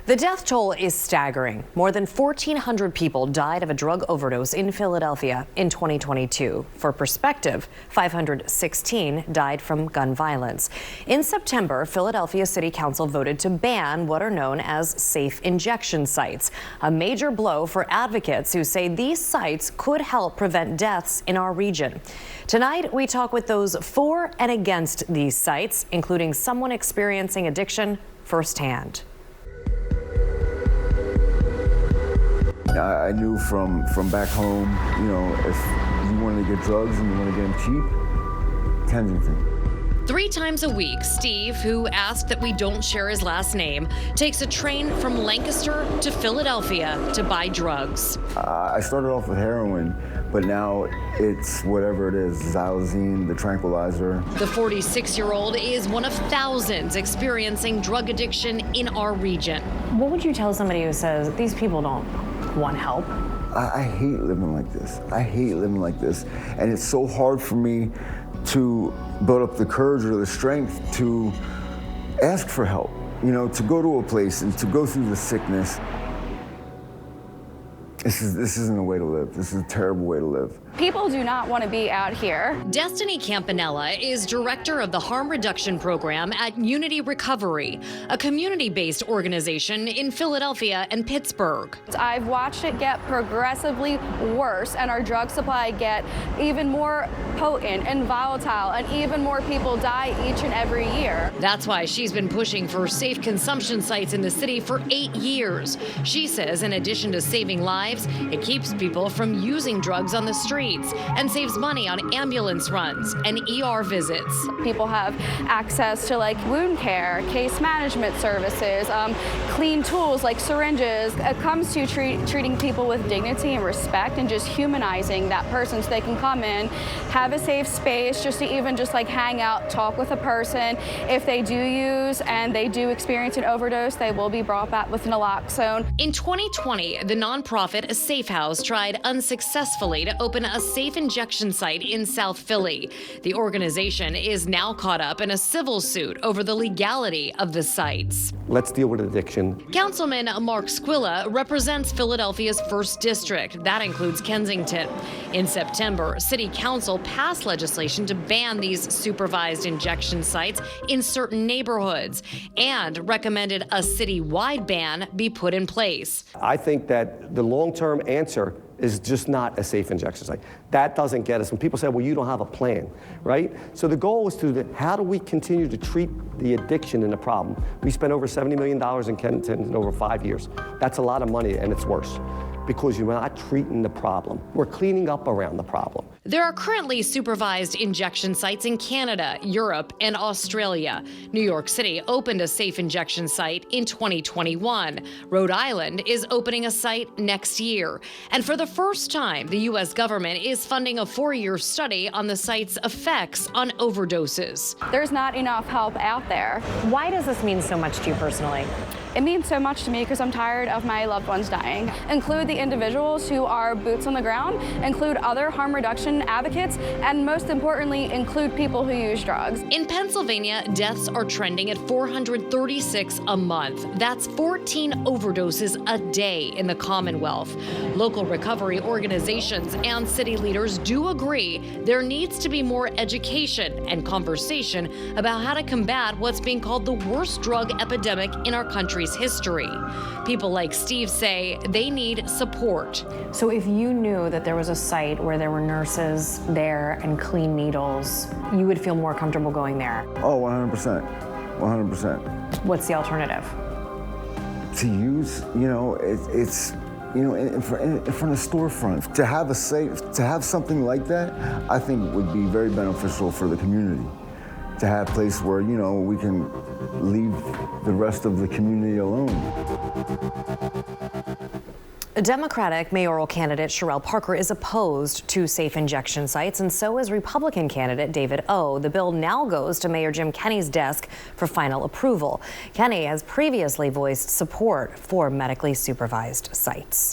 The death toll is staggering. More than 1,400 people died of a drug overdose in Philadelphia in 2022. For perspective, 516 died from gun violence. In September, Philadelphia City Council voted to ban what are known as safe injection sites, a major blow for advocates who say these sites could help prevent deaths in our region. Tonight, we talk with those for and against these sites, including someone experiencing addiction firsthand. I knew from back home, if you wanted to get drugs and you want to get them cheap, Kensington. 3 times a week, Steve, who asked that we don't share his last name, takes a train from Lancaster to Philadelphia to buy drugs. I started off with heroin, but now it's whatever it is, xylazine, the tranquilizer. The 46-year-old is one of thousands experiencing drug addiction in our region. What would you tell somebody who says these people don't want help? I hate living like this. I hate living like this. And it's so hard for me to build up the courage or the strength to ask for help, to go to a place and to go through the sickness. This isn't a way to live. This is a terrible way to live. People do not want to be out here. Destiny Campanella is director of the harm reduction program at Unity Recovery, a community-based organization in Philadelphia and Pittsburgh. I've watched it get progressively worse and our drug supply get even more potent and volatile, and even more people die each and every year. That's why she's been pushing for safe consumption sites in the city for 8 years. She says in addition to saving lives, it keeps people from using drugs on the streets and saves money on ambulance runs and ER visits. People have access to wound care, case management services, clean tools like syringes. It comes to treating people with dignity and respect and just humanizing that person so they can come in, have a safe space just to even hang out, talk with a person. If they do use and they do experience an overdose, they will be brought back with naloxone. In 2020, the nonprofit Safe House tried unsuccessfully to open a safe injection site in South Philly. The organization is now caught up in a civil suit over the legality of the sites. Let's deal with addiction. Councilman Mark Squilla represents Philadelphia's 1st District. That includes Kensington. In September, City Council passed legislation to ban these supervised injection sites in certain neighborhoods and recommended a citywide ban be put in place. I think that the long-term answer is just not a safe injection site. That doesn't get us. When people say, well, you don't have a plan, right? So the goal is how do we continue to treat the addiction and the problem? We spent over $70 million in Kensington in over 5 years. That's a lot of money, and it's worse because you're not treating the problem. We're cleaning up around the problem. There are currently supervised injection sites in Canada, Europe, and Australia. New York City opened a safe injection site in 2021. Rhode Island is opening a site next year. And for the first time, the U.S. government is funding a 4-year study on the site's effects on overdoses. There's not enough help out there. Why does this mean so much to you personally? It means so much to me because I'm tired of my loved ones dying. Include the individuals who are boots on the ground, include other harm reduction advocates, and most importantly, include people who use drugs. In Pennsylvania, deaths are trending at 436 a month. That's 14 overdoses a day in the Commonwealth. Local recovery organizations and city leaders do agree there needs to be more education and conversation about how to combat what's being called the worst drug epidemic in our country's history. People like Steve say they need support. So if you knew that there was a site where there were nurses there and clean needles, you would feel more comfortable going there? Oh, 100%. 100%. What's the alternative? To use, it's in front of storefronts. To have something like that, I think would be very beneficial for the community. To have a place where, we can leave the rest of the community alone. Democratic mayoral candidate Sherelle Parker is opposed to safe injection sites, and so is Republican candidate David O. The bill now goes to Mayor Jim Kenney's desk for final approval. Kenney has previously voiced support for medically supervised sites.